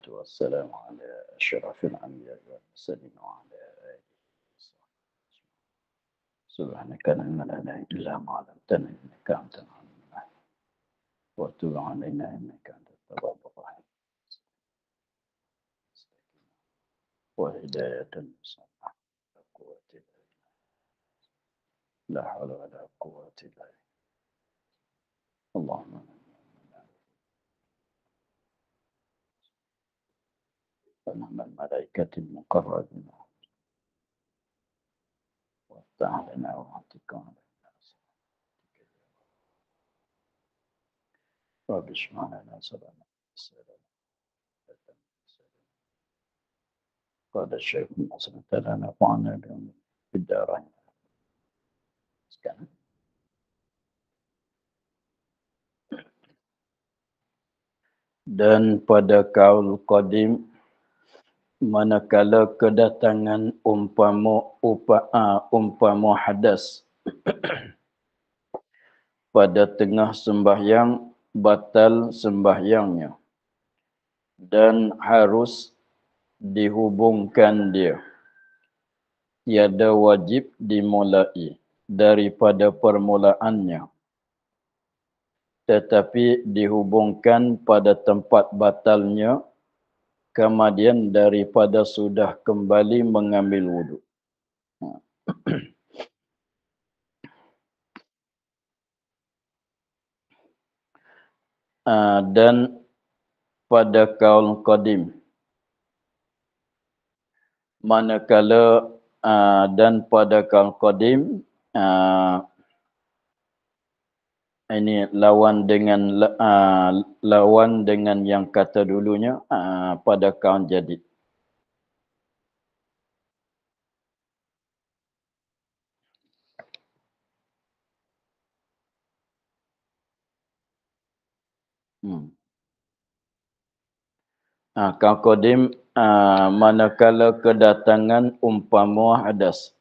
والسلام على أشرف الأنبياء والمرسلين وعلى آله وصحبه أجمعين. سبحانك لا علم لنا إلا ما علمتنا إنك أنت العليم الحكيم وتب علينا إنك أنت التواب الرحيم وهداية المصلحة لا قوة إلا بالله لا حول ولا قوة إلا بالله اللهم فنعم الملائكة المقربين وافتح لنا وعتق علينا رب اشرح لنا صدرنا قال الشيخ ناصر تعالى نفعنا بهم في الدارين. Dan pada kaul qadim, manakala kedatangan umpama hadas pada tengah sembahyang, batal sembahyangnya dan harus dihubungkan dia. Tiada wajib dimulai daripada permulaannya, tetapi dihubungkan pada tempat batalnya kemudian daripada sudah kembali mengambil wuduk. Dan pada kaul qadim, manakala dan pada kaul qadim, ini lawan dengan yang kata dulunya pada kaul jadid. Kaul qadim, manakala kedatangan umpama hadas,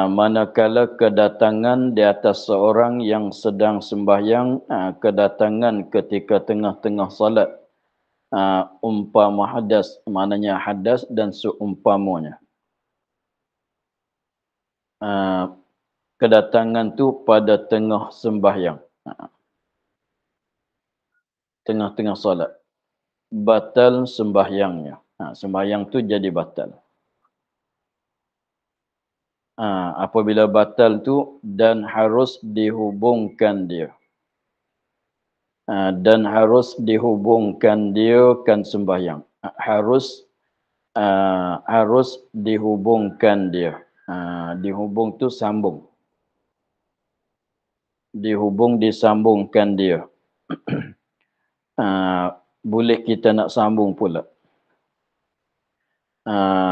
manakala kedatangan di atas seorang yang sedang sembahyang, kedatangan ketika tengah-tengah salat, umpama hadas, maknanya hadas dan seumpamanya. Kedatangan tu pada tengah sembahyang, tengah-tengah salat, batal sembahyangnya. Sembahyang tu jadi batal. Apabila batal tu dan harus dihubungkan dia. Dan harus dihubungkan dia kan sembahyang. Harus dihubungkan dia. Dihubung tu sambung. Disambungkan dia. Boleh kita nak sambung pula.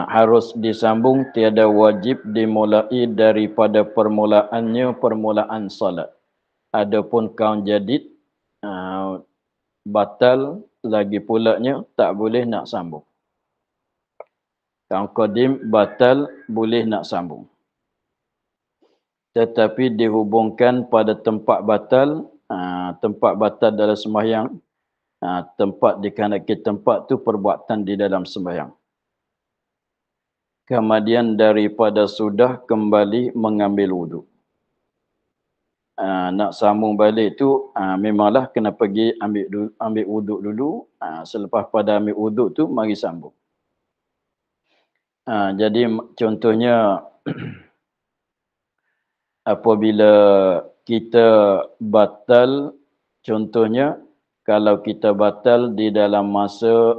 Harus disambung, tiada wajib dimulai daripada permulaan salat. Adapun kaul jadid, batal lagi pulanya tak boleh nak sambung. Kaul qadim batal boleh nak sambung. Tetapi dihubungkan pada tempat batal, tempat batal dalam sembahyang, tempat dikarenakan tempat tu perbuatan di dalam sembahyang. Kemudian daripada sudah kembali mengambil wuduk. Nak sambung balik tu memanglah kena pergi ambil wuduk dulu. Selepas pada ambil wuduk tu mari sambung. Jadi contohnya apabila kita batal, contohnya kalau kita batal di dalam masa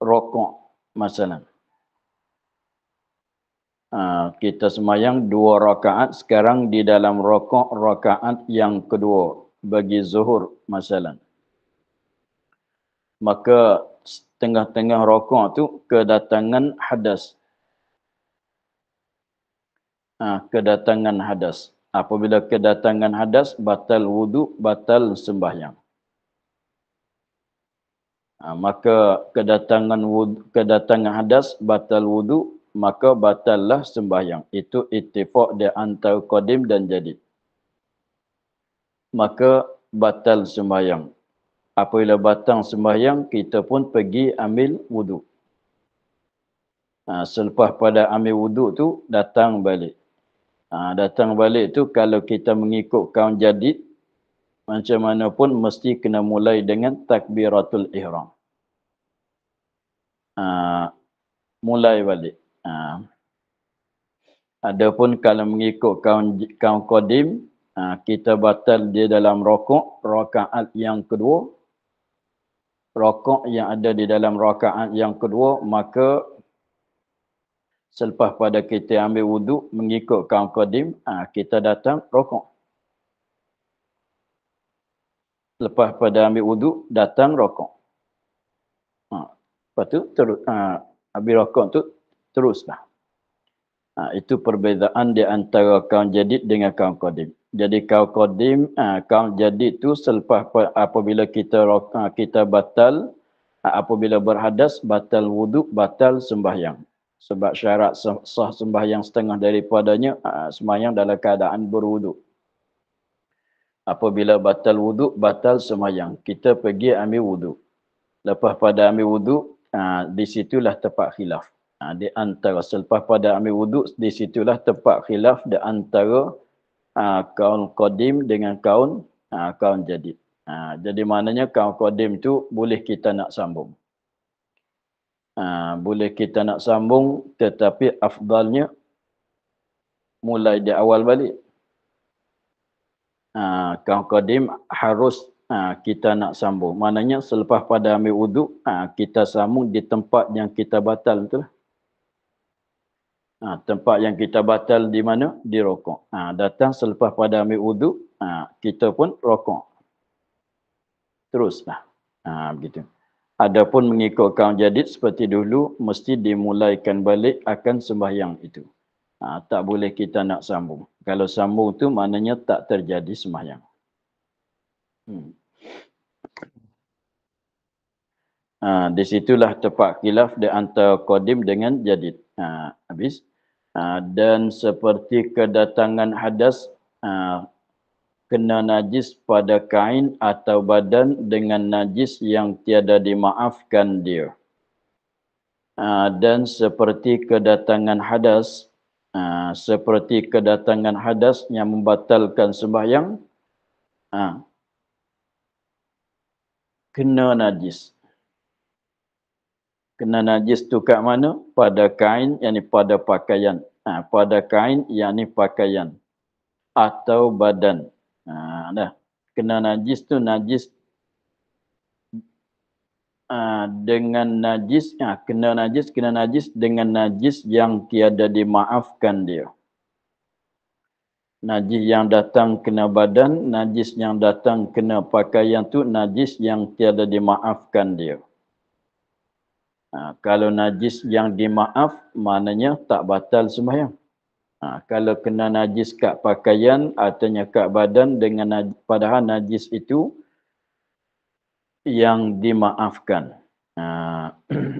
rokok masalah. Kita sembahyang 2 rakaat, sekarang di dalam rakaat yang kedua bagi zuhur masalah. Maka tengah-tengah rakaat tu kedatangan hadas. Kedatangan hadas. Apabila kedatangan hadas, batal wudu, batal sembahyang. Maka kedatangan hadas, batal wudu, maka batallah sembahyang. Itu ittifaq di antara qadim dan jadid. Maka batal sembahyang. Apabila batal sembahyang, kita pun pergi ambil wuduk. Selepas pada ambil wuduk tu, datang balik. Datang balik tu kalau kita mengikut kaum jadid, macam mana pun mesti kena mulai dengan takbiratul ihram. Mulai balik. Adapun kalau mengikut kaum qadim, kita batal dia dalam rakaat yang kedua. Rakaat yang ada di dalam rakaat yang kedua, maka selepas pada kita ambil wuduk mengikut kaum qadim, kita datang rakaat. Lepas pada ambil wuduk, datang rakaat. Lepas tu, habis rakaat tu, teruslah. Itu perbezaan di antara kaum jadid dengan kaum qadim. Jadi kaum qadim, kaum jadid tu selepas apabila kita batal, apabila berhadas, batal wuduk, batal sembahyang. Sebab syarat sah sembahyang setengah daripadanya, sembahyang dalam keadaan berwuduk. Apabila batal wuduk, batal sembahyang. Kita pergi ambil wuduk. Lepas pada ambil wuduk, di situlah tempat khilaf. Di antara selepas pada ambil wuduk, di situlah tempat khilaf di antara kaum qadim dengan kaum jadid. Jadi maknanya kaum qadim tu boleh kita nak sambung. Boleh kita nak sambung, tetapi afdalnya mulai di awal balik. Kaum qadim harus kita nak sambung. Maknanya selepas pada ambil wuduk, kita sambung di tempat yang kita batal tu lah. Tempat yang kita batal di mana? Di rokok. Datang selepas pada ambil wuduk, kita pun rokok. Teruslah. Begitu. Adapun mengikut kaum jadid seperti dulu, mesti dimulaikan balik akan sembahyang itu. Tak boleh kita nak sambung. Kalau sambung tu maknanya tak terjadi sembahyang. Di situlah tempat khilaf di antara qadim dengan jadid. Habis. Dan seperti kedatangan hadas, kena najis pada kain atau badan dengan najis yang tiada dimaafkan dia. Dan seperti kedatangan hadas, yang membatalkan sembahyang, kena najis. Kena najis tu kat mana? Pada kain, yakni pada pakaian. Pada kain, yakni pakaian. Atau badan. Kena najis tu najis dengan najis. Kena najis dengan najis yang tiada dimaafkan dia. Najis yang datang kena badan, najis yang datang kena pakaian tu najis yang tiada dimaafkan dia. Kalau najis yang dimaaf, maknanya tak batal sembahyang. Kalau kena najis kat pakaian, artinya kat badan, dengan padahal najis itu yang dimaafkan.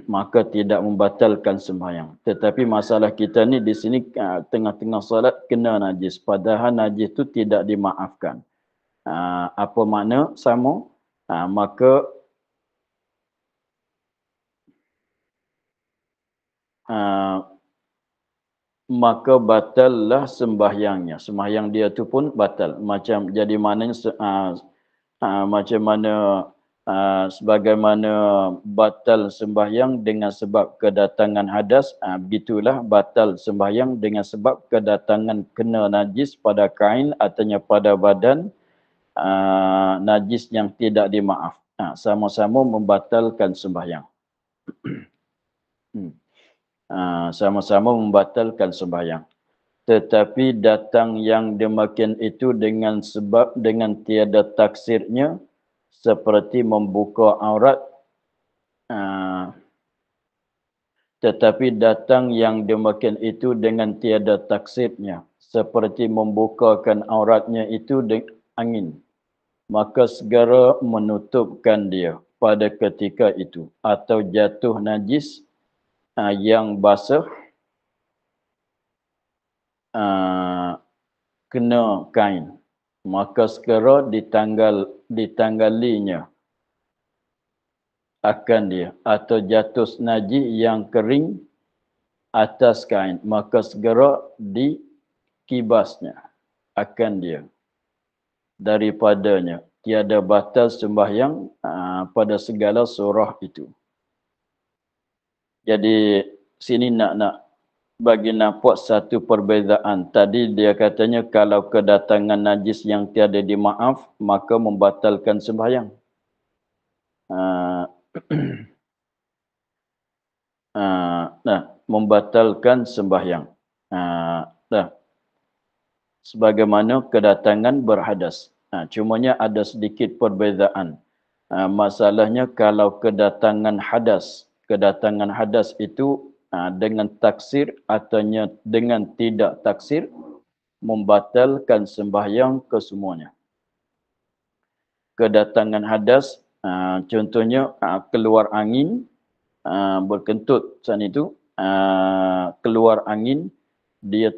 Maka tidak membatalkan sembahyang. Tetapi masalah kita ni di sini tengah-tengah solat kena najis. Padahal najis itu tidak dimaafkan. Apa makna? Sama. Maka batallah sembahyangnya. Sembahyang dia tu pun batal. Macam jadi maknanya macam mana sebagaimana batal sembahyang dengan sebab kedatangan hadas, begitulah batal sembahyang dengan sebab kedatangan kena najis pada kain atau pada badan, najis yang tidak dimaaf. Sama-sama membatalkan sembahyang. Sama-sama membatalkan sembahyang. Tetapi datang yang demikian itu dengan sebab dengan tiada taksirnya, seperti membuka aurat. Tetapi datang yang demikian itu dengan tiada taksirnya, seperti membukakan auratnya itu dengan angin, maka segera menutupkan dia pada ketika itu. Atau jatuh najis yang basah kena kain, maka segera ditanggalinya akan dia atau jatuh najis yang kering atas kain, maka segera dikibasnya akan dia daripadanya. Tiada batal sembahyang pada segala surah itu. Jadi sini nak bagi nampak satu perbezaan. Tadi dia katanya kalau kedatangan najis yang tiada dimaaf, maka membatalkan sembahyang. Nah, membatalkan sembahyang. Nah, sebagaimana kedatangan berhadas. Cumanya ada sedikit perbezaan. Masalahnya kalau kedatangan hadas itu dengan taksir atau dengan tidak taksir membatalkan sembahyang kesemuanya. Kedatangan hadas, contohnya keluar angin, berkentut saat itu, keluar angin, dia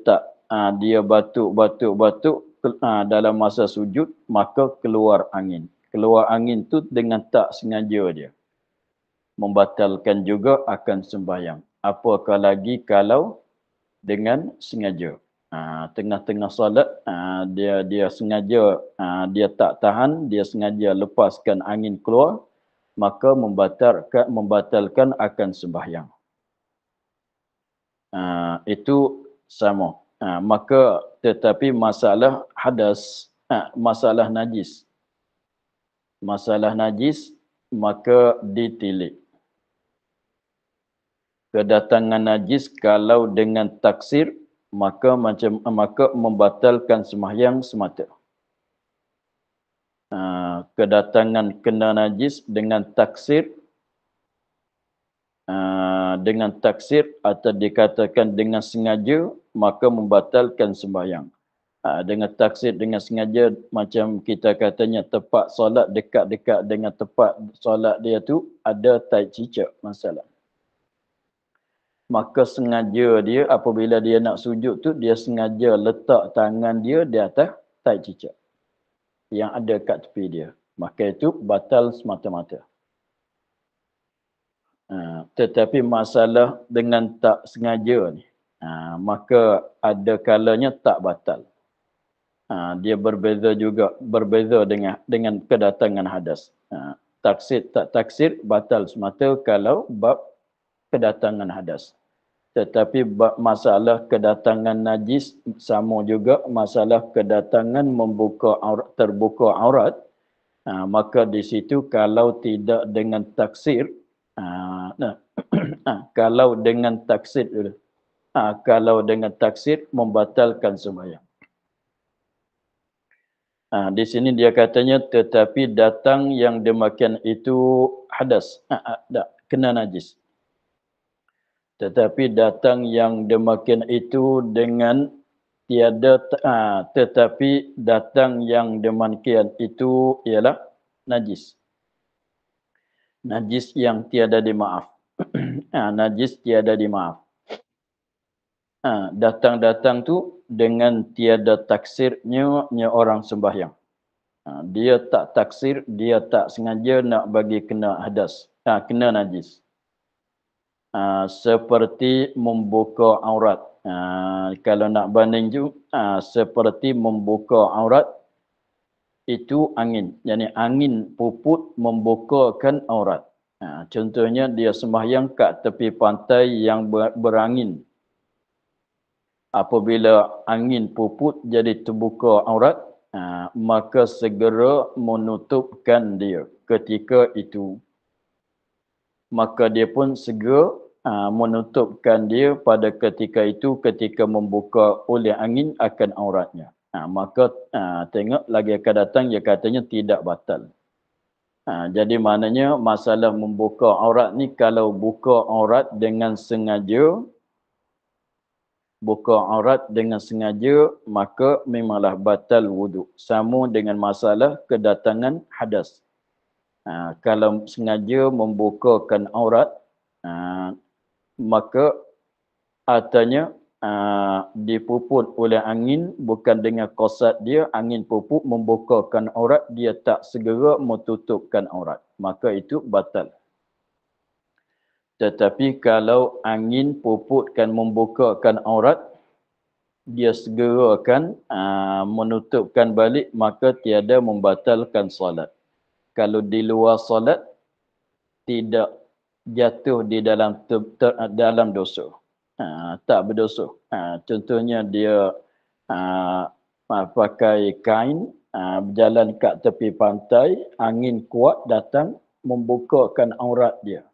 batuk dalam masa sujud, maka keluar angin. Keluar angin tu dengan tak sengaja dia membatalkan juga akan sembahyang. Apakah lagi kalau dengan sengaja. Tengah-tengah solat dia sengaja, dia tak tahan, dia sengaja lepaskan angin keluar, maka membatalkan akan sembahyang. Itu sama. Maka tetapi masalah hadas, masalah najis maka ditilik. Kedatangan najis kalau dengan taksir maka membatalkan sembahyang semata. Kedatangan kena najis dengan taksir atau dikatakan dengan sengaja, maka membatalkan sembahyang. Dengan taksir, dengan sengaja, macam kita katanya tempat solat dekat-dekat dengan tempat solat dia tu ada tai cicak masalah. Maka sengaja dia apabila dia nak sujud tu, dia sengaja letak tangan dia di atas tai cicak yang ada kat tepi dia. Maka itu batal semata-mata. Tetapi masalah dengan tak sengaja ni, maka ada kalanya tak batal. Dia berbeza dengan kedatangan hadas. Taksir tak taksir batal semata kalau bab kedatangan hadas. Tetapi bab masalah kedatangan najis sama juga masalah kedatangan terbuka aurat. Maka di situ kalau tidak dengan taksir, kalau dengan taksir membatalkan sembahyang. Di sini dia katanya tetapi datang yang demikian itu hadas, kena najis. Tetapi datang yang demikian itu dengan tiada, tetapi datang yang demikian itu ialah najis. Najis yang tiada dimaaf. Najis tiada dimaaf. Datang-datang tu dengan tiada taksirnya orang sembahyang. Dia tak taksir, dia tak sengaja nak bagi kena hadas, kena najis. Seperti membuka aurat. Kalau nak banding tu, seperti membuka aurat itu angin. Jadi angin puput membukakan aurat. Contohnya dia sembahyang kat tepi pantai yang berangin. Apabila angin puput jadi terbuka aurat, maka segera menutupkan dia ketika itu. Maka dia pun segera menutupkan dia pada ketika itu, ketika membuka oleh angin akan auratnya. Maka tengok lagi akan datang, dia katanya tidak batal. Jadi maknanya masalah membuka aurat ni, kalau buka aurat dengan sengaja, maka memanglah batal wuduk. Sama dengan masalah kedatangan hadas. Kalau sengaja membukakan aurat, maka artinya dipuput oleh angin, bukan dengan qasad dia, angin pupuk membukakan aurat, dia tak segera metutupkan aurat, maka itu batal. Tetapi kalau angin puputkan membukakan aurat, dia segera akan menutupkan balik, maka tiada membatalkan solat. Kalau di luar solat, tidak jatuh di dalam dalam dosa. Tak berdosa. Contohnya dia pakai kain, berjalan kat tepi pantai, angin kuat datang, membukakan aurat dia.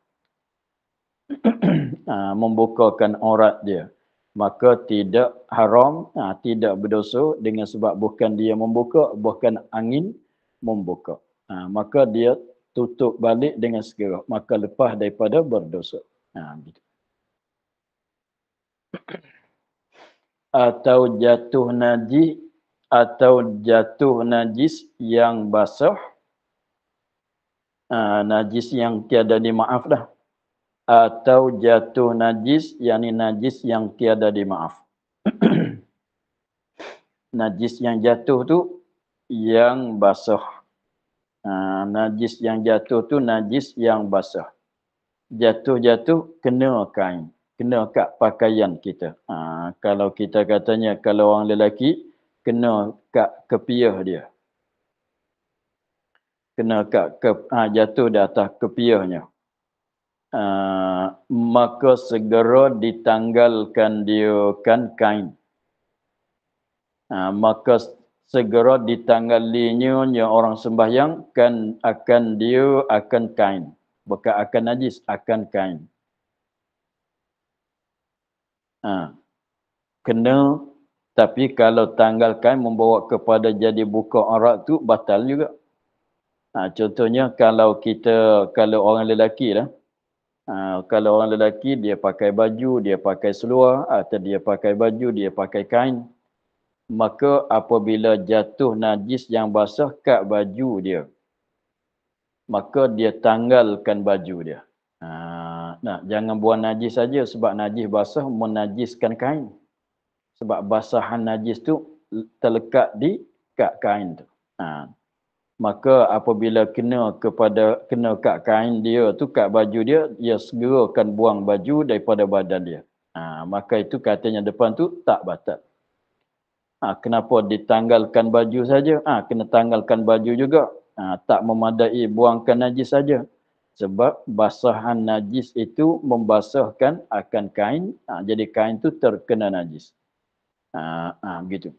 Membukakan aurat dia. Maka tidak haram, tidak berdosa dengan sebab bukan dia membuka, bukan angin membuka. Maka dia tutup balik dengan segera, maka lepas daripada berdosa. Gitu. Atau jatuh najis yang basah, najis yang tiada dimaaf dah. Atau jatuh najis, yakni najis yang tiada dimaaf. Najis yang jatuh tu yang basah. Najis yang jatuh tu najis yang basah. Jatuh-jatuh kena kain, kena kat pakaian kita. Kalau kita katanya, kalau orang lelaki, kena kat kepiah dia. Kena kat jatuh di atas kepiahnya. Maka segera ditanggalkan dia kan kain. Maka segera ditangalinya orang sembahyang kan akan dia akan kain. Bukan akan najis, akan kain. Kena, tapi kalau tanggal kain membawa kepada jadi buka aurat tu batal juga. Contohnya kalau orang lelaki lah, kalau orang lelaki dia pakai baju, dia pakai seluar, atau dia pakai baju, dia pakai kain, maka apabila jatuh najis yang basah kat baju dia, maka dia tanggalkan baju dia. Jangan buang najis saja, sebab najis basah menajiskan kain. Sebab basahan najis tu terlekat di kat kain tu. Maka apabila kena kat kain dia tu, kat baju dia, dia segera akan buang baju daripada badan dia. Maka itu katanya depan tu tak batal. Kenapa ditanggalkan baju saja? Kena tanggalkan baju juga. Tak memadai buangkan najis saja. Sebab basahan najis itu membasahkan akan kain. Jadi kain tu terkena najis. Begitu.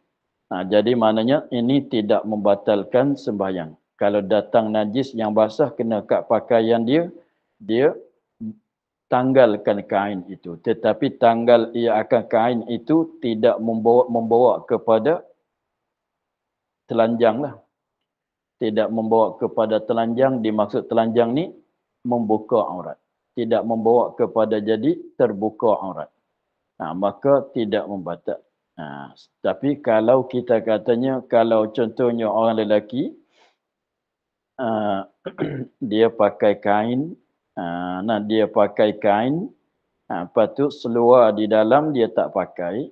Jadi maknanya ini tidak membatalkan sembahyang. Kalau datang najis yang basah kena kat pakaian dia, dia tanggalkan kain itu. Tetapi tanggal ia akan kain itu tidak membawa kepada telanjang lah. Tidak membawa kepada telanjang, dimaksud telanjang ni membuka aurat. Tidak membawa kepada jadi terbuka aurat. Maka tidak membatal. Tapi kalau kita katanya, kalau contohnya orang lelaki, dia pakai kain, dia pakai kain, lepas tu seluar di dalam dia tak pakai,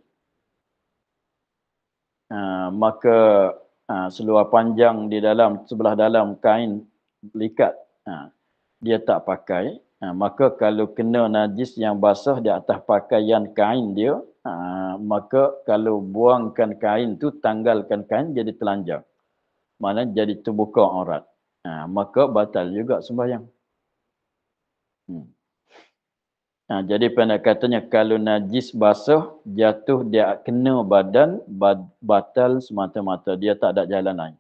maka seluar panjang di dalam, sebelah dalam kain likat, dia tak pakai, maka kalau kena najis yang basah di atas pakaian kain dia, maka kalau buangkan kain tu, tanggalkan kain jadi telanjang. Maknanya jadi terbuka aurat. Maka batal juga sembahyang. Jadi pendekatannya kalau najis basah jatuh dia kena badan, batal semata-mata. Dia tak ada jalan lain.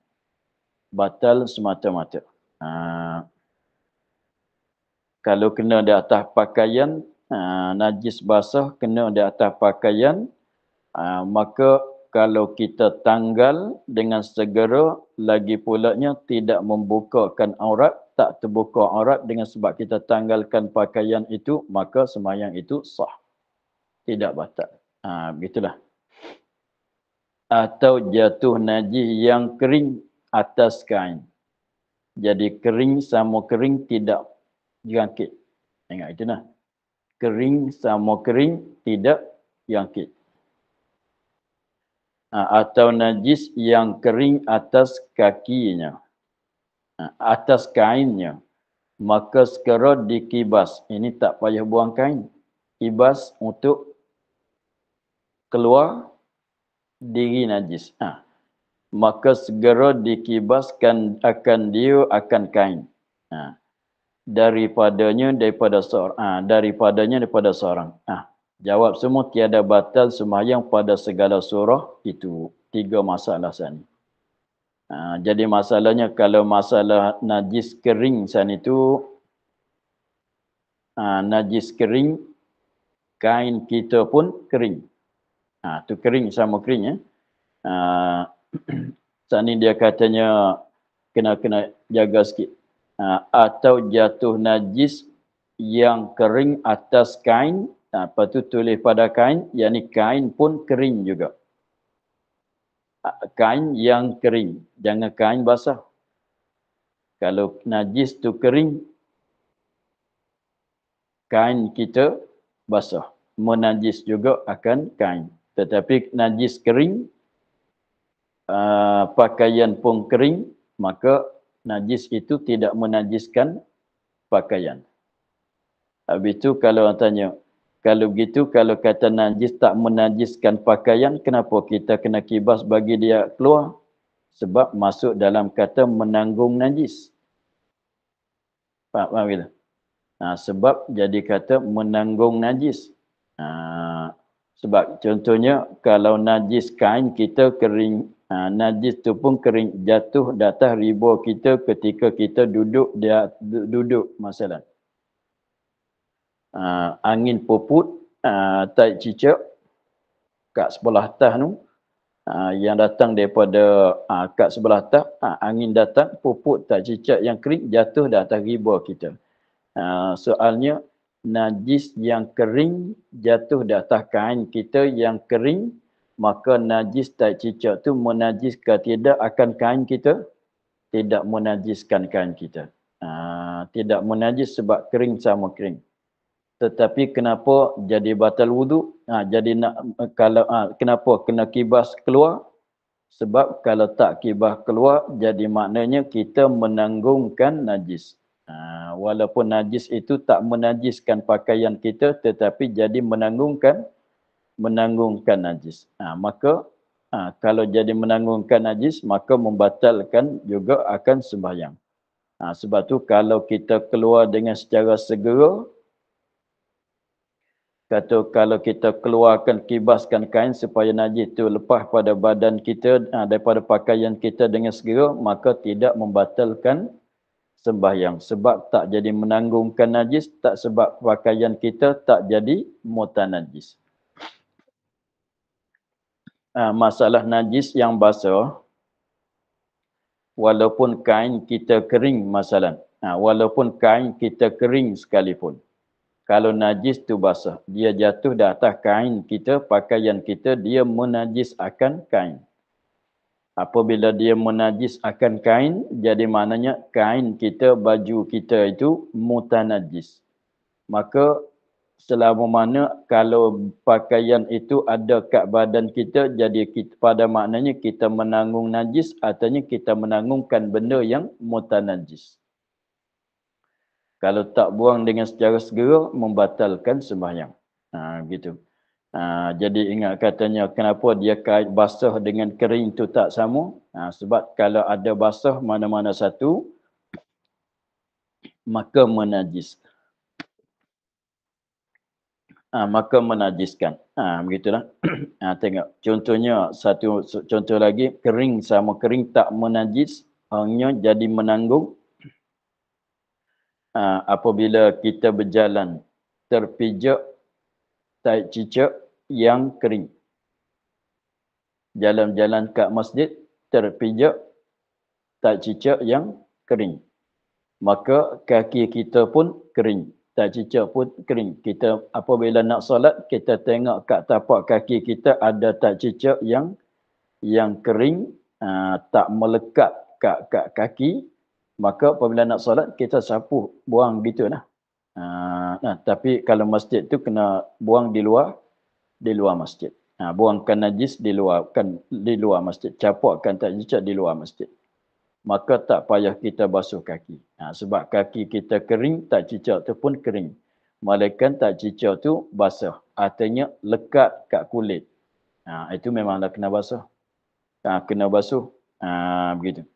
Batal semata-mata. Kalau kena di atas pakaian, najis basah kena di atas pakaian, maka kalau kita tanggal dengan segera, lagi pulanya tidak membukakan aurat, tak terbuka aurat dengan sebab kita tanggalkan pakaian itu, maka sembahyang itu sah. Tidak batal. Begitulah. Atau jatuh najis yang kering atas kain. Jadi kering sama kering tidak jangkit. Ingat itu nah. Kering sama kering tidak jangkit. atau najis yang kering atas kakinya, atas kainnya, maka segera dikibas. Ini tak payah buang kain. Kibas untuk keluar diri najis. Maka segera dikibaskan akan dia akan kain. Daripadanya seorang. Jawab semua tiada batal sembahyang pada segala surah itu. 3 masalah sani. Jadi masalahnya kalau masalah najis kering sana itu, najis kering, kain kita pun kering. Tu kering sama kering ya. Sani dia katanya kena jaga sikit. Atau jatuh najis yang kering atas kain, lepas tu tulis pada kain, yakni kain pun kering juga. Kain yang kering, jangan kain basah. Kalau najis tu kering, kain kita basah. Menajis juga akan kain. Tetapi najis kering, pakaian pun kering, maka najis itu tidak menajiskan pakaian. Habis itu kalau orang tanya, kalau begitu, kalau kata najis tak menajiskan pakaian, kenapa kita kena kibas bagi dia keluar? Sebab masuk dalam kata menanggung najis. Faham kita? Sebab jadi kata menanggung najis. Sebab contohnya, kalau najis kain kita kering, najis tu pun kering, jatuh di atas riba kita ketika kita duduk masalah. Angin puput, tai cicak kat sebelah atas tu, yang datang daripada kat sebelah atas, angin datang, puput tai cicak yang kering jatuh di atas riba kita. Soalnya, najis yang kering jatuh di atas kain kita yang kering, maka najis tai cicak tu menajis ke tidak akan kain kita? Tidak menajiskan kain kita. Tidak menajis sebab kering sama kering. Tetapi kenapa jadi batal wudu? Kenapa kena kibas keluar? Sebab kalau tak kibas keluar, jadi maknanya kita menanggungkan najis. Walaupun najis itu tak menajiskan pakaian kita, tetapi jadi menanggungkan najis. Maka kalau jadi menanggungkan najis, maka membatalkan juga akan sembahyang. Sebab tu kalau kita keluar dengan secara segera, kalau kita keluarkan, kibaskan kain supaya najis itu lepas pada badan kita, daripada pakaian kita dengan segera, maka tidak membatalkan sembahyang. Sebab tak jadi menanggungkan najis, tak sebab pakaian kita tak jadi mutanajis. Masalah najis yang basah, walaupun kain kita kering masalah. Walaupun kain kita kering sekalipun. Kalau najis tu basah, dia jatuh di atas kain kita, pakaian kita, dia menajis akan kain. Apabila dia menajis akan kain, jadi maknanya kain kita, baju kita itu mutanajis. Maka selama mana kalau pakaian itu ada kat badan kita, jadi pada maknanya kita menanggung najis, artinya kita menanggungkan benda yang mutanajis. Kalau tak buang dengan secara segera, membatalkan sembahyang. Gitu. Jadi ingat katanya, kenapa dia kait basah dengan kering itu tak sama? Sebab kalau ada basah mana-mana satu, maka menajis. Maka menajiskan. Begitulah. Tengok. Contohnya, satu contoh lagi, kering sama kering tak menajis, hanya jadi menanggung. Apabila kita berjalan, terpijak tai cicak yang kering. Jalan-jalan kat masjid, terpijak tai cicak yang kering. Maka kaki kita pun kering. Tai cicak pun kering. Kita apabila nak solat, kita tengok kat tapak kaki kita ada tai cicak yang kering, tak melekat kat kaki. Maka apabila nak solat, kita sapu, buang gitu lah. Tapi kalau masjid tu kena buang di luar masjid. Buangkan najis di luar masjid. Capukkan tak cicak di luar masjid. Maka tak payah kita basuh kaki. Sebab kaki kita kering, tak cicak tu pun kering. Malaikat tak cicak tu basah. Artinya lekat kat kulit. Itu memanglah kena basuh. Kena basuh. Begitu.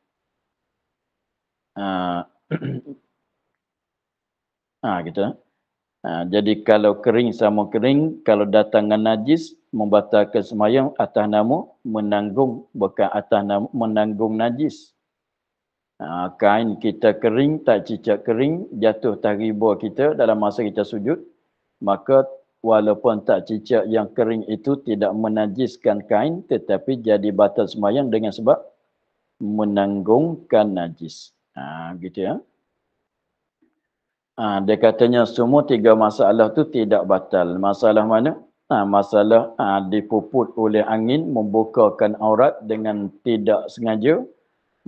Gitu. Jadi kalau kering sama kering, kalau datangan najis, membatalkan sembahyang atas nama menanggung, bukan atas nama menanggung najis. Kain kita kering, tak cicak kering, jatuh tahriba kita dalam masa kita sujud, maka walaupun tak cicak yang kering itu tidak menajiskan kain, tetapi jadi batal sembahyang dengan sebab menanggungkan najis. Gitu ya. Dia katanya semua tiga masalah tu tidak batal. Masalah mana? Masalah dipuput oleh angin, membukakan aurat dengan tidak sengaja,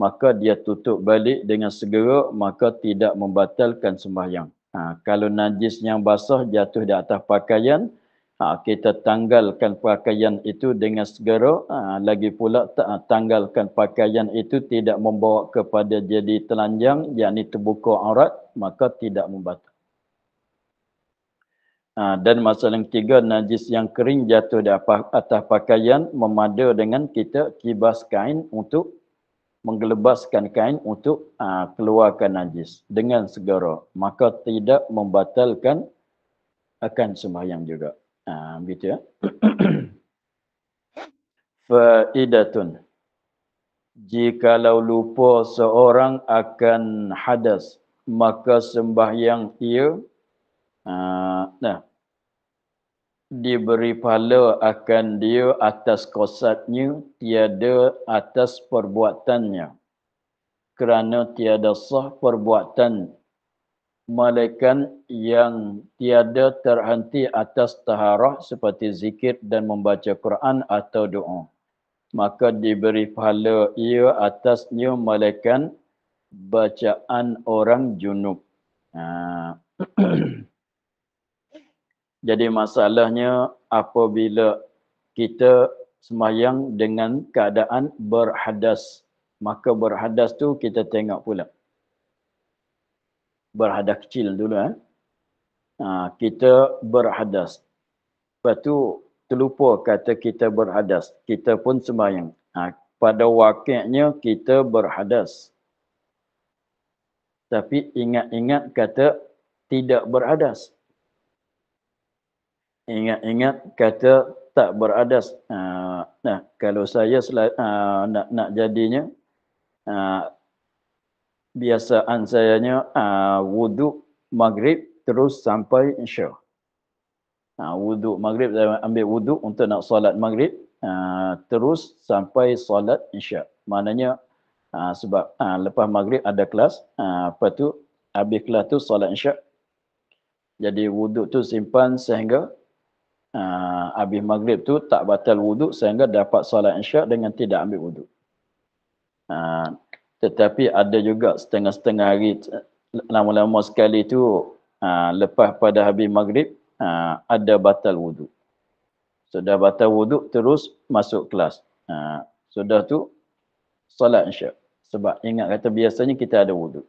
maka dia tutup balik dengan segera, maka tidak membatalkan sembahyang. Kalau najis yang basah jatuh di atas pakaian, kita tanggalkan pakaian itu dengan segera, lagi pula tanggalkan pakaian itu tidak membawa kepada jadi telanjang, yakni terbuka aurat, maka tidak membatal. Dan masalah yang ketiga, najis yang kering jatuh di atas pakaian, memada dengan kita kibas kain untuk menggelebaskan kain untuk keluarkan najis dengan segera, maka tidak membatalkan akan sembahyang juga. Begitu ya. Faidatun. Jikalau lupa seorang akan hadas, maka sembahyang ia diberi pahala akan dia atas qasatnya, tiada atas perbuatannya. Kerana tiada sah perbuatan malaikat yang tiada terhenti atas taharah seperti zikir dan membaca Quran atau doa. Maka diberi pahala ia atasnya malaikat bacaan orang junub. Jadi masalahnya apabila kita sembahyang dengan keadaan berhadas, maka berhadas tu kita tengok pula. Berhadas kecil dulu. Kita berhadas. Lepas tu terlupa kata kita berhadas. Kita pun sembahyang. Pada wakilnya kita berhadas. Tapi ingat-ingat kata tidak berhadas. Ingat-ingat kata tak berhadas. Kalau saya nak jadinya, biasaan sayanya wuduk maghrib terus sampai isya. Wuduk maghrib, saya ambil wuduk untuk nak solat maghrib, terus sampai solat isya. Maknanya sebab lepas maghrib ada kelas, lepas tu habis kelas tu solat isya. Jadi wuduk tu simpan sehingga habis maghrib tu tak batal wuduk sehingga dapat solat isya dengan tidak ambil wuduk. Tetapi ada juga setengah-setengah hari, lama-lama sekali tu lepas pada habis maghrib ada batal wuduk. Sudah batal wuduk terus masuk kelas. Sudah tu solat isya. Sebab ingat kata biasanya kita ada wuduk.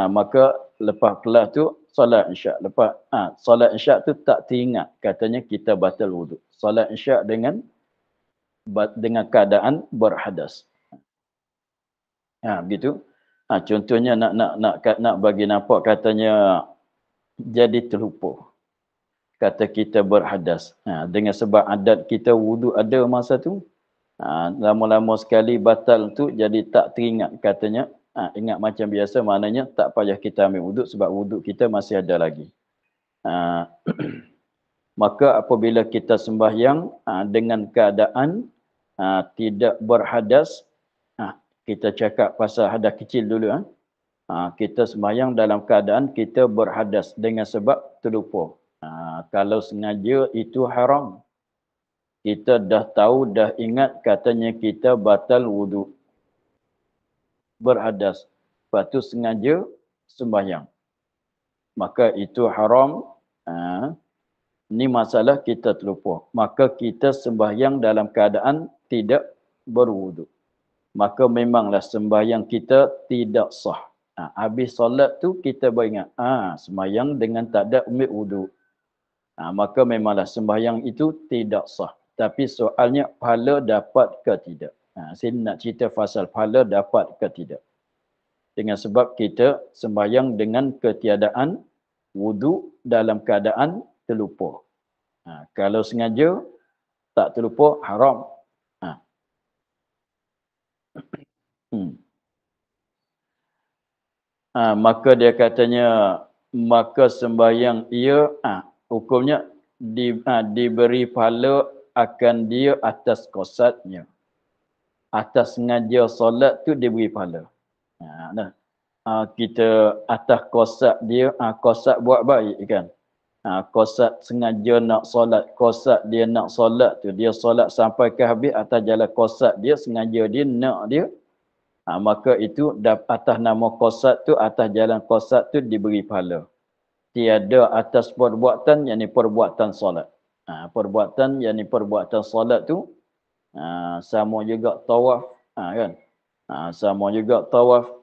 Maka lepas kelas tu solat isyak. Lepas solat isyak tu tak teringat katanya kita batal wuduk. Solat isyak dengan keadaan berhadas. Begitu. Contohnya nak bagi nampak katanya jadi terlupa. Kata kita berhadas. Dengan sebab adat kita wuduk ada masa tu. Lama-lama sekali batal tu jadi tak teringat katanya. Ingat macam biasa, maknanya tak payah kita ambil wuduk sebab wuduk kita masih ada lagi. Maka apabila kita sembahyang dengan keadaan tidak berhadas, kita cakap pasal hadas kecil dulu. Kita sembahyang dalam keadaan kita berhadas dengan sebab terlupa. Kalau sengaja itu haram. Kita dah tahu, dah ingat katanya kita batal wuduk. Berhadas. Lepas tu sengaja sembahyang. Maka itu haram. Ini masalah kita terlupa. Maka kita sembahyang dalam keadaan tidak berwuduk. Maka memanglah sembahyang kita tidak sah. Habis solat tu kita beringat, sembahyang dengan tak ada ambil wuduk. Maka memanglah sembahyang itu tidak sah. Tapi soalnya pahala dapat ke tidak. Saya nak cerita pasal pahala dapat ke tidak. Dengan sebab kita sembahyang dengan ketiadaan wuduk dalam keadaan terlupa. Kalau sengaja tak terlupa haram. Maka dia katanya maka sembahyang ia hukumnya diberi pahala akan dia atas qasatnya. Atas sengaja solat tu diberi pahala. Kita atas qasat dia qasat buat baik kan. Qasat sengaja nak solat, qasat dia nak solat tu, dia solat sampai ke habis atas jalan qasat dia, sengaja dia nak dia, maka itu atas nama qasat tu, atas jalan qasat tu diberi pahala. Tiada atas perbuatan, yakni perbuatan solat. Perbuatan yakni perbuatan solat tu sama juga tawaf, kan? Sama juga tawaf.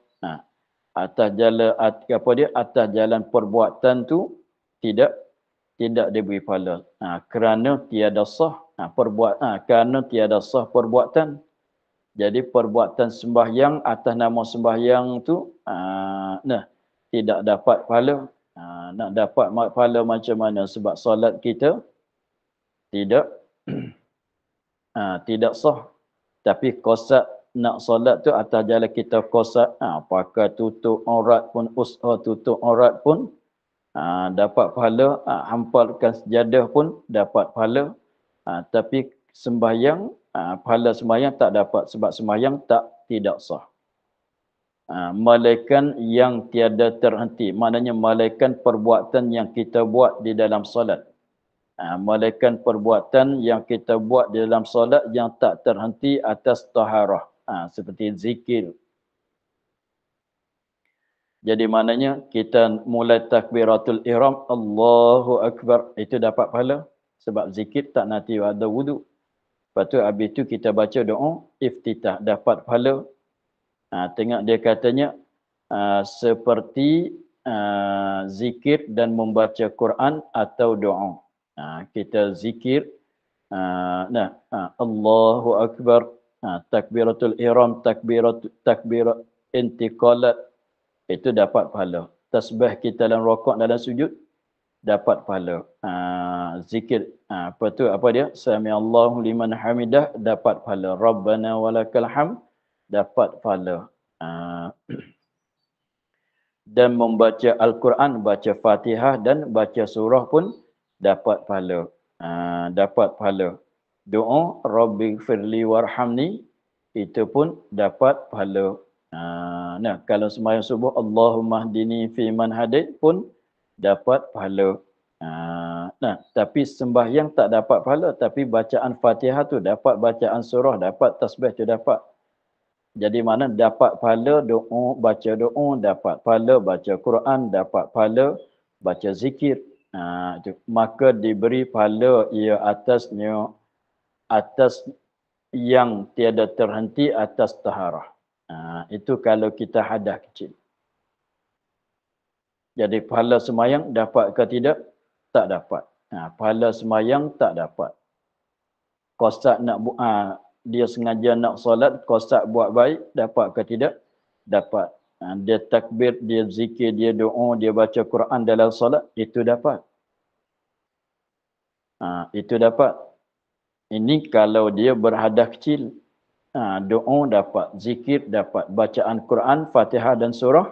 Atas jalan atas jalan perbuatan tu tidak diberi pahala. Kerana tiada sah kerana tiada sah perbuatan. Jadi perbuatan sembahyang atas nama sembahyang tu tidak dapat pahala. Nak dapat pahala macam mana? Sebab solat kita tidak tidak sah. Tapi qasat nak solat tu atas jalan kita qasat, pakai tutup aurat pun, usaha tutup aurat pun dapat pahala, hampalkan sejadah pun dapat pahala. Tapi sembahyang, pahala sembahyang tak dapat sebab sembahyang tidak sah. Malaikat yang tiada terhenti, maknanya malaikat perbuatan yang kita buat di dalam solat. Malaikat perbuatan yang kita buat di dalam solat yang tak terhenti atas taharah, seperti zikir. Jadi maknanya kita mulai takbiratul ihram, Allahu Akbar, itu dapat pahala. Sebab zikir tak nanti ada wuduk. Lepas tu habis tu kita baca doa iftitah, dapat pahala. Tengok dia katanya seperti zikir dan membaca Quran atau doa. Kita zikir, Allahu Akbar, takbiratul ihram, takbirat intiqalat, itu dapat pahala. Tasbih kita dalam rakaat, dalam sujud, dapat pahala. Zikir, apa dia? Sami Allahu liman hamidah, dapat pahala. Rabbana walakal hamd, dapat pahala. Dan membaca Al-Quran, baca Fatihah dan baca surah pun dapat pahala. Dapat pahala. Doa Rabbighfirli warhamni, itu pun dapat pahala. Kalau sembahyang subuh Allahumma hdini fi man hadait pun dapat pahala. Tapi sembahyang tak dapat pahala, tapi bacaan Fatihah tu dapat, bacaan surah dapat, tasbih tu dapat. Jadi mana dapat pahala doa, baca doa dapat pahala, baca Quran dapat pahala, baca zikir. Maka diberi pahala ia atasnya, atas yang tiada terhenti atas taharah. Itu kalau kita hadas kecil. Jadi pahala sembahyang dapat ke tidak? Tak dapat. Pahala sembahyang tak dapat. Qasat nak dia sengaja nak solat, qasat buat baik, dapat ke tidak? Dapat. Dia takbir, dia zikir, dia doa, dia baca Quran dalam solat, itu dapat. Itu dapat. Ini kalau dia berhadas kecil. Doa dapat, zikir dapat, bacaan Quran, Fatihah dan surah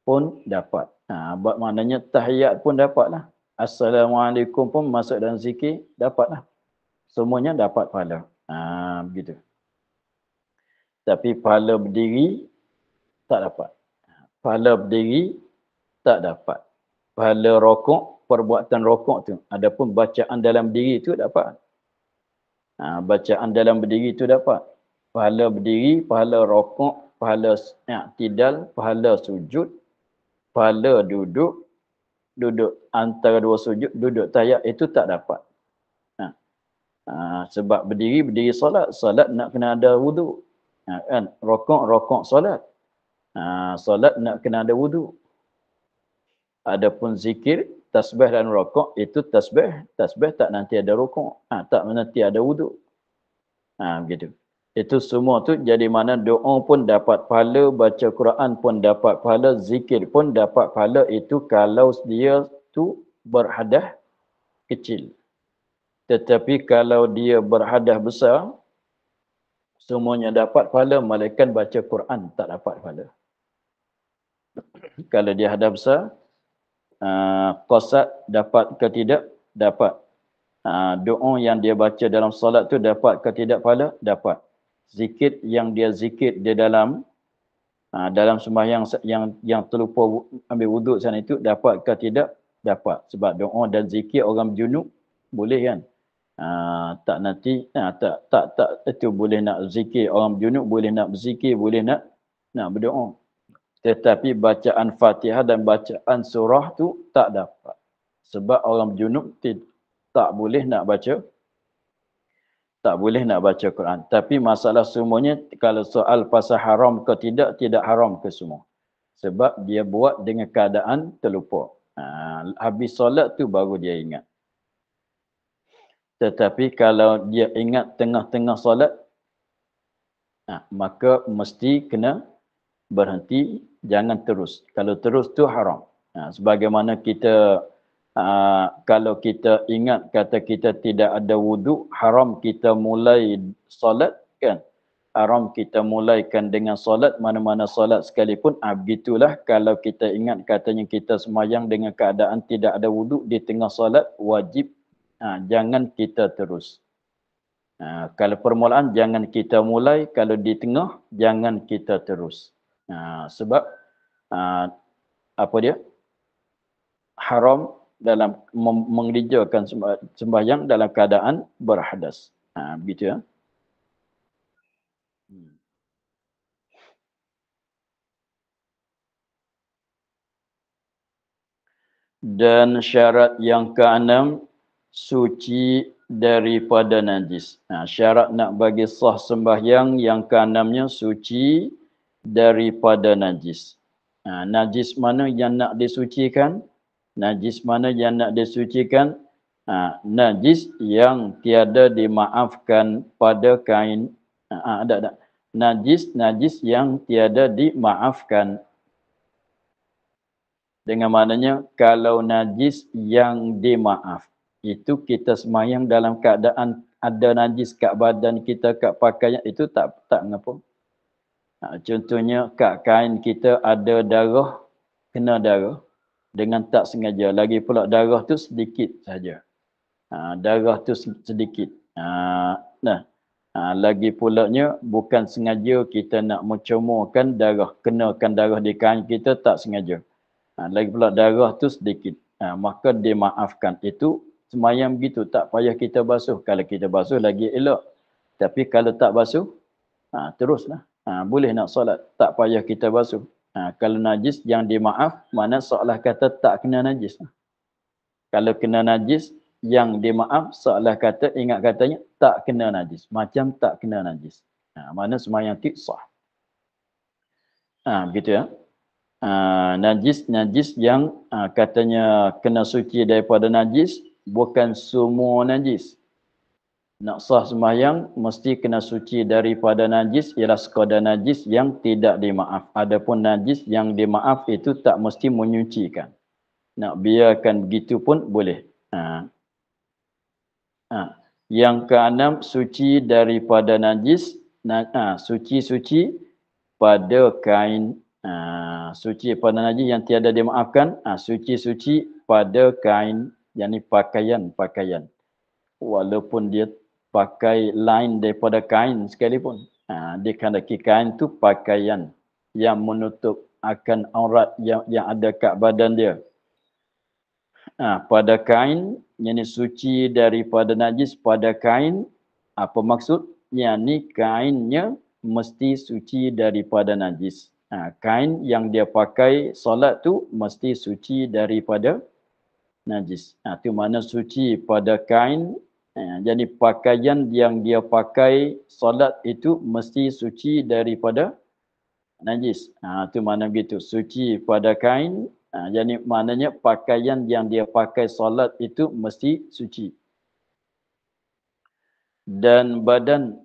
pun dapat. Maknanya tahiyat pun dapatlah. Assalamualaikum pun masuk dalam zikir, dapatlah. Semuanya dapat pahala. Begitu. Tapi pahala berdiri tak dapat. Pahala berdiri tak dapat. Pahala rokok, perbuatan rokok tu. Adapun bacaan dalam diri tu dapat. Bacaan dalam berdiri tu dapat. Pahala berdiri, pahala rokok, pahala i'tidal, pahala sujud, pahala duduk, duduk antara dua sujud, duduk tahiyat itu tak dapat. Sebab berdiri solat nak kena ada wudu. Kan? Rokok solat. Solat nak kena ada wudu. Adapun zikir, tasbih dan rokok itu tasbih tak nanti ada rokok. Tak nanti ada wudu. Begitu. Itu semua tu jadi mana doa pun dapat pahala, baca Quran pun dapat pahala, zikir pun dapat pahala, itu kalau dia tu berhadas kecil. Tetapi kalau dia berhadas besar, semuanya dapat pahala, malaikat baca Quran tak dapat pahala. Kalau dia hadas besar, qasad dapat ke tidak? Dapat. Doa yang dia baca dalam solat tu dapat ke tidak pahala? Dapat. Zikir yang dia zikir di dalam sembahyang yang terlupa ambil wuduk sana itu dapat ke tidak? Dapat. Sebab doa dan zikir orang junub boleh kan? Tak nanti tak itu boleh nak zikir orang junub, boleh nak berzikir, boleh nak berdoa. Tetapi bacaan Fatihah dan bacaan surah tu tak dapat. Sebab orang junub tak boleh nak baca Quran. Tapi masalah semuanya kalau soal pasal haram ke tidak haram ke semua. Sebab dia buat dengan keadaan terlupa. Habis solat tu baru dia ingat. Tetapi kalau dia ingat tengah-tengah solat, maka mesti kena berhenti, jangan terus. Kalau terus tu haram. Sebagaimana kita kalau kita ingat kata kita tidak ada wuduk, haram kita mulai solat kan? Haram kita mulaikan dengan solat, mana-mana solat sekalipun. Begitulah kalau kita ingat katanya kita sembahyang dengan keadaan tidak ada wuduk di tengah solat, wajib jangan kita terus. Kalau permulaan jangan kita mulai, kalau di tengah jangan kita terus. Sebab apa dia? Haram dalam mengerjakan sembahyang dalam keadaan berhadas. Begitu ya. Dan syarat yang keenam, suci daripada najis. Syarat nak bagi sah sembahyang yang keenamnya suci daripada najis. Najis mana yang nak disucikan? Najis mana yang nak disucikan? Najis yang tiada dimaafkan pada kain. Najis yang tiada dimaafkan. Dengan maknanya kalau najis yang dimaaf, itu kita sembahyang dalam keadaan ada najis kat badan kita, kat pakaian, itu tak mengapa. Contohnya kat kain kita ada darah, kena darah dengan tak sengaja. Lagi pula darah tu sedikit saja. Darah tu sedikit. Lagi pulanya bukan sengaja kita nak mencomorkan darah, kenakan darah di kain kita, tak sengaja. Lagi pula darah tu sedikit. Maka dimaafkan. Itu sembahyang begitu, tak payah kita basuh. Kalau kita basuh lagi elok. Tapi kalau tak basuh, teruslah. Boleh nak solat, tak payah kita basuh. Kalau najis yang dimaaf, mana seolah kata tak kena najis. Kalau kena najis yang dimaaf, seolah kata, ingat katanya tak kena najis. Macam tak kena najis. Mana sembahyang tu sah. Begitu ya. Najis yang katanya kena suci daripada najis, bukan semua najis. Nak sah sembahyang mesti kena suci daripada najis, ialah sekadar najis yang tidak dimaaf. Adapun najis yang dimaaf itu tak mesti menyucikan. Nak biarkan begitu pun boleh. Yang keenam, suci daripada najis, suci pada kain. Suci pada najis yang tiada dimaafkan, suci pada kain, yakni pakaian. Walaupun dia pakai lain daripada kain sekalipun. Dikandaki kain tu pakaian yang menutup akan aurat yang ada kat badan dia. Pada kain, yakni suci daripada najis pada kain. Apa maksud? Yakni kainnya mesti suci daripada najis. Kain yang dia pakai solat tu mesti suci daripada najis. Itu mana suci pada kain. Jadi pakaian yang dia pakai solat itu mesti suci daripada najis. Itu mana begitu. Suci pada kain. Jadi maknanya pakaian yang dia pakai solat itu mesti suci. Dan badan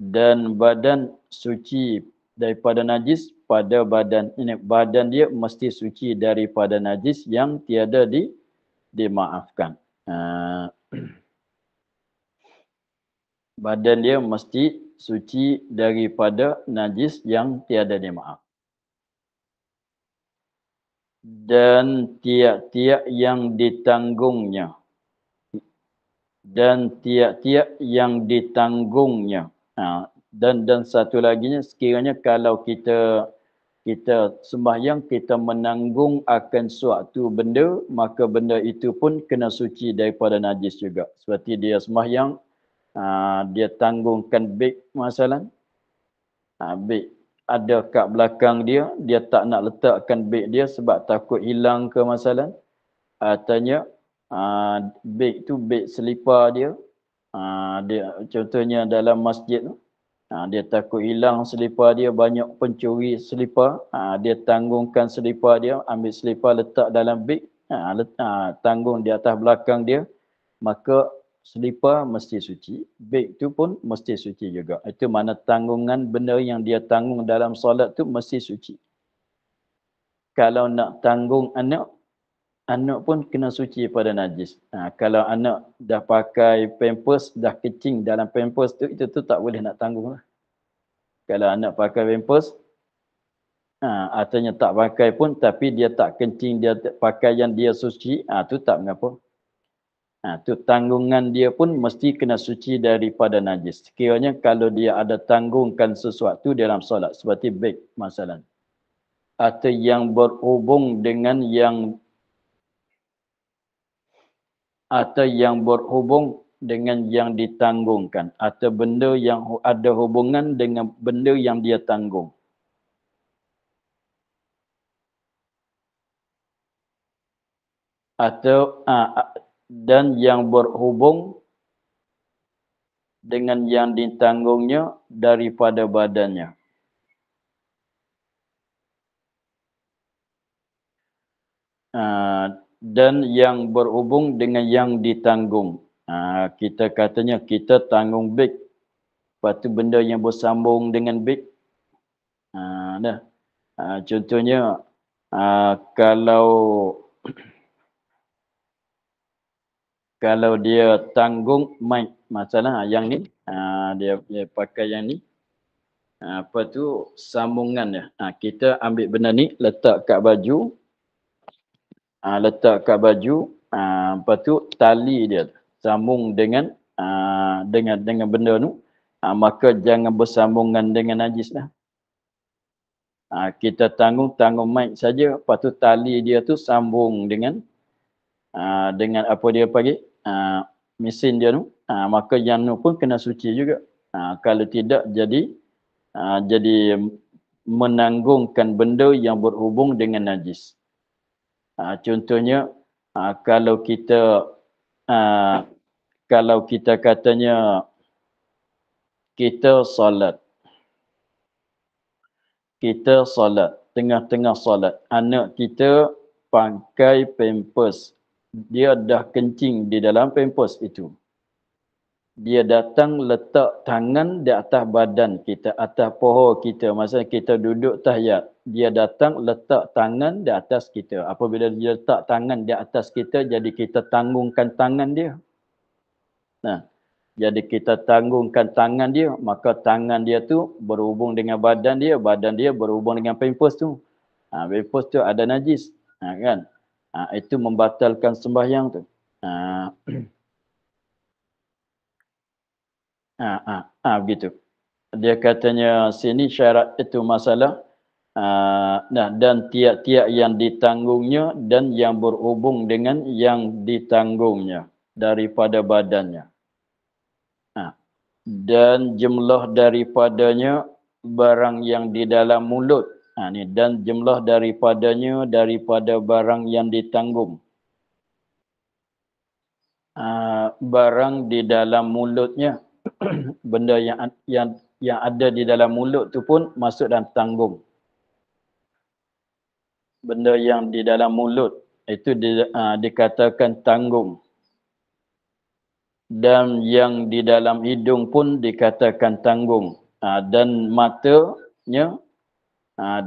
dan badan suci daripada najis pada badan ini, badan dia mesti suci daripada najis yang tiada dimaafkan. Badan dia mesti suci daripada najis yang tiada dimaaf. Dan tiap-tiap yang ditanggungnya. Dan tiap-tiap yang ditanggungnya. Dan satu laginya, sekiranya kalau kita sembahyang, kita menanggung akan suatu benda, maka benda itu pun kena suci daripada najis juga. Seperti dia sembahyang, dia tanggungkan beg masalah. Beg ada kat belakang dia, dia tak nak letakkan beg dia sebab takut hilang ke masalah. Tanya, beg tu beg selipar dia. Dia contohnya dalam masjid tu, dia takut hilang selipar dia, banyak pencuri selipar. Dia tanggungkan selipar dia, ambil selipar letak dalam beg, tanggung di atas belakang dia, maka selipar mesti suci, beg tu pun mesti suci juga. Itu mana tanggungan benda yang dia tanggung dalam solat tu mesti suci. Kalau nak tanggung anak pun kena suci pada najis. Kalau anak dah pakai pampers, dah kecing dalam pampers tu, itu tu tak boleh nak tanggung lah. Kalau anak pakai pampers, artinya tak pakai pun, tapi dia tak kencing, dia pakaian dia suci, tu tak mengapa. Tu tanggungan dia pun mesti kena suci daripada najis. Sekiranya kalau dia ada tanggungkan sesuatu dalam solat, seperti beg masalah, atau yang berhubung dengan yang ditanggungkan, atau benda yang ada hubungan dengan benda yang dia tanggung. Atau dan yang berhubung dengan yang ditanggungnya daripada badannya. Dan yang berhubung dengan yang ditanggung. Kita katanya kita tanggung beg, lepas tu benda yang bersambung dengan beg. Contohnya kalau dia tanggung mic, masalah yang ni, dia pakai yang ni, apa tu sambungan dia. Kita ambil benda ni letak kat baju, lepas tu tali dia sambung dengan benda tu, maka jangan bersambungan dengan najis lah. Kita tanggung mic saja, lepas tu tali dia tu sambung dengan apa dia panggil, mesin dia tu, maka yang tu pun kena suci juga. Kalau tidak jadi menanggungkan benda yang berhubung dengan najis. Contohnya kalau kita katanya kita solat tengah-tengah solat, anak kita pakai pampers, dia dah kencing di dalam pampers itu. Dia datang letak tangan di atas badan kita, atas paha kita. Masa kita duduk tahiyat, dia datang letak tangan di atas kita. Apabila dia letak tangan di atas kita, jadi kita tanggungkan tangan dia. Jadi kita tanggungkan tangan dia, maka tangan dia tu berhubung dengan badan dia berhubung dengan pampers tu. Pampers tu ada najis, kan? Itu membatalkan sembahyang tu. Begitu. Dia katanya sini syarat itu masalah. Dan tiap-tiap yang ditanggungnya dan yang berhubung dengan yang ditanggungnya daripada badannya. Dan jumlah daripadanya barang yang di dalam mulut Ni dan jumlah daripadanya daripada barang yang ditanggung. Barang di dalam mulutnya benda yang ada di dalam mulut tu pun masuk dalam tanggung. Benda yang di dalam mulut itu dikatakan tanggung. Dan yang di dalam hidung pun dikatakan tanggung. Dan matanya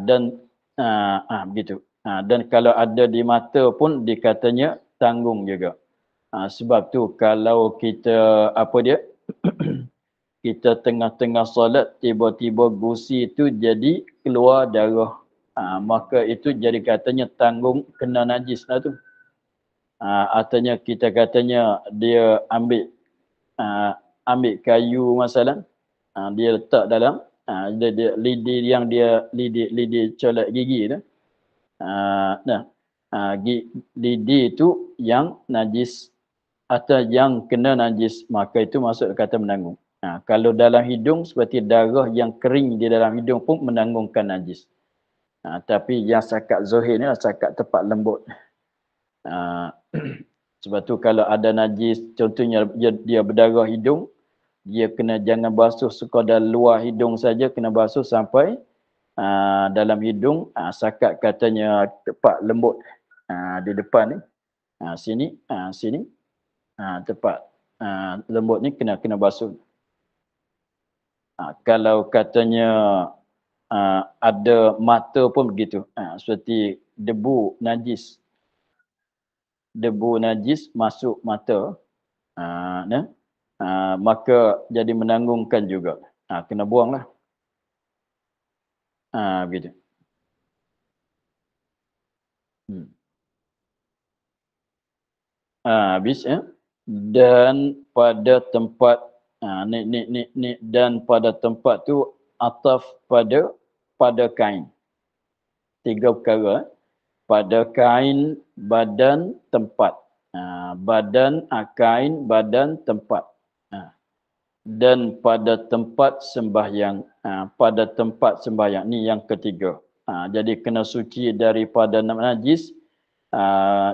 dan begitu. Dan kalau ada di mata pun dikatanya tanggung juga. Sebab tu kalau kita kita tengah-tengah solat tiba-tiba gusi itu jadi keluar darah, maka itu jadi katanya tanggung kena najis lah tu. Artinya kita katanya dia ambil kayu masalah, dia letak dalam lidi yang dia lidi colek gigi tu. Lidi itu yang najis atau yang kena najis, maka itu masuk kata menanggung. Kalau dalam hidung seperti darah yang kering di dalam hidung pun menanggungkan najis. Tapi yang sakat zohir ni sakat tepat lembut. Sebab tu kalau ada najis, contohnya dia berdarah hidung, dia kena jangan basuh sekadar luar hidung saja, kena basuh sampai dalam hidung, sakat katanya tepat lembut di depan ni. Sini, tepat lembut ni kena basuh. Kalau katanya ada mata pun begitu, seperti debu najis masuk mata, maka jadi menanggungkan juga. Kena buanglah. Begitu. Habis ya. Dan pada tempat dan pada tempat tu ataf pada kain. 3 perkara. Pada kain, badan, tempat. Badan, kain, badan, tempat. Dan pada tempat sembahyang. Pada tempat sembahyang. Ni yang ketiga. Jadi kena suci daripada najis.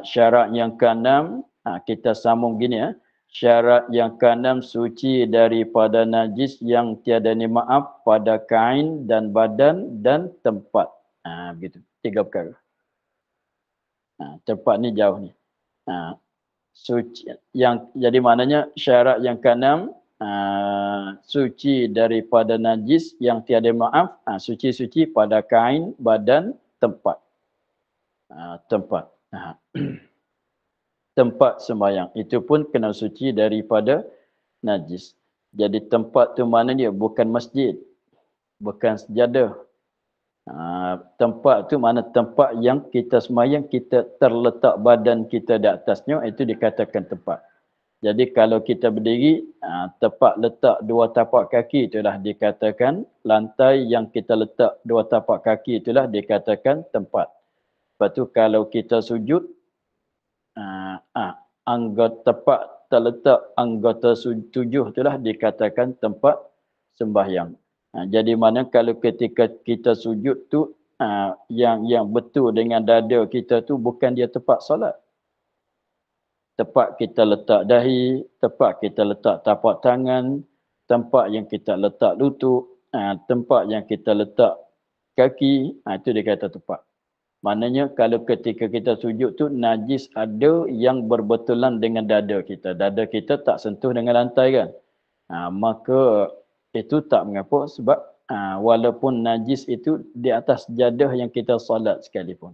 Syarat yang keenam, kita sambung gini ya. Syarat yang keenam, suci daripada najis yang tiada ni maaf pada kain dan badan dan tempat. Begitu. 3 perkara. Tempat ni jauh ni. Suci yang jadi maknanya syarat yang keenam, suci daripada najis yang tiada maaf, suci pada kain, badan, tempat. Tempat. Tempat sembahyang itu pun kena suci daripada najis. Jadi tempat tu mana dia? Bukan masjid, bukan sejadah. Tempat tu mana tempat yang kita sembahyang, kita terletak badan kita di atasnya, itu dikatakan tempat. Jadi kalau kita berdiri, tempat letak 2 tapak kaki itulah dikatakan lantai yang kita letak 2 tapak kaki itulah dikatakan tempat. Lepas tu kalau kita sujud, anggota tepat terletak anggota 7 itulah dikatakan tempat sembahyang. Jadi mana kalau ketika kita sujud tu yang betul dengan dada kita tu bukan dia tempat solat. Tempat kita letak dahi, tempat kita letak tapak tangan, tempat yang kita letak lutut, tempat yang kita letak kaki, itu dia kata tempat. Maknanya kalau ketika kita sujud tu najis ada yang berbetulan dengan dada kita. Dada kita tak sentuh dengan lantai kan. Maka itu tak mengapa sebab walaupun najis itu di atas jadah yang kita solat sekalipun.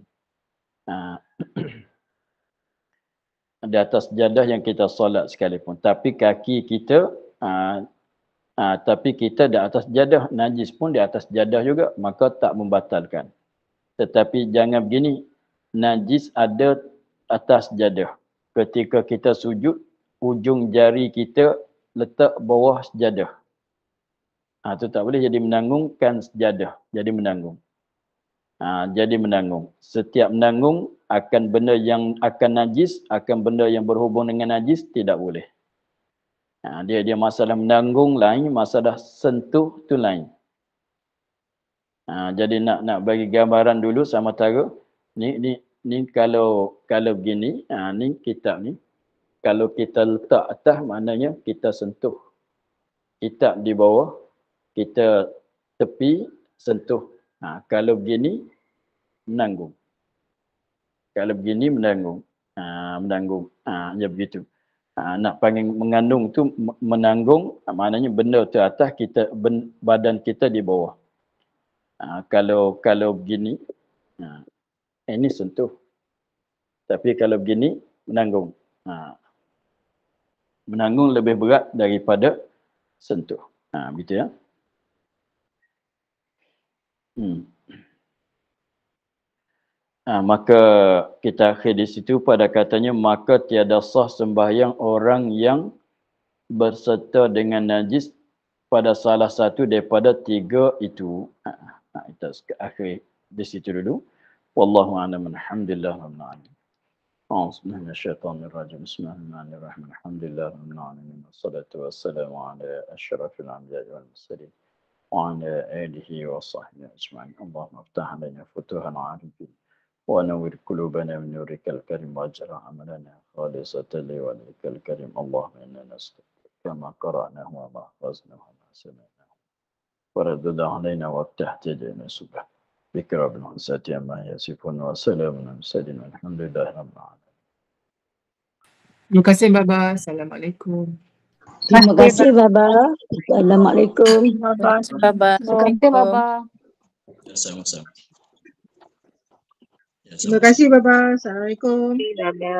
Di atas jadah yang kita solat sekalipun. Tapi kaki kita, tapi kita di atas jadah, najis pun di atas jadah juga, maka tak membatalkan. Tetapi jangan begini, najis ada atas jadah. Ketika kita sujud, ujung jari kita letak bawah sejadah. Itu tak boleh jadi menanggungkan sejadah. Jadi menanggung. Jadi menanggung. Setiap menanggung akan benda yang akan najis, akan benda yang berhubung dengan najis, tidak boleh. Dia masalah menanggung lain, masalah sentuh tu lain. Jadi nak bagi gambaran dulu sama Tara. Ni kalau begini, ni kitab ni. Kalau kita letak atas maknanya kita sentuh. Kitab di bawah, kita tepi sentuh. Kalau begini menanggung. Kalau begini menanggung. Menanggung. Ya begitu. Nak panggil mengandung tu menanggung, maknanya benda tu atas, badan kita di bawah. Kalau begini, ini sentuh. Tapi kalau begini menanggung. Menanggung lebih berat daripada sentuh. Begitu ya. Maka kita akhir di situ pada katanya, maka tiada sah sembahyang orang yang berserta dengan najis pada salah satu daripada tiga itu. Kita akhir di situ dulu. Wallahu a'lam. Alhamdulillah rabbil alamin. A'udzubillahi minasyaitonir rajim. Bismillahirrahmanirrahim. Alhamdulillah rabbil alamin. Wassalatu wassalamu ala asyrafil anbiya'i wal mursalin wa ala alihi wa sahbihi ajma'in. Allahumma iftah alaina futuhan 'arifin ونور قلوبنا من نورك الكريم واجعل عملنا خالصة لوجهك الكريم. اللهم إنا نسألك كما قرأناه وما حفظناه وما سمعناه وردد علينا وافتح يدينا سبحانك بك رب العزة عما يصفون وسلام على المرسلين والحمد لله رب العالمين. Terima kasih Baba. Assalamualaikum. Terima kasih Baba. Assalamualaikum. Baba. Terima kasih Baba. Sama-sama. Terima kasih Baba. Assalamualaikum.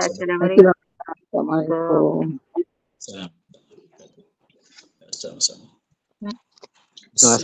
Assalamualaikum. Sama-sama. Terima kasih.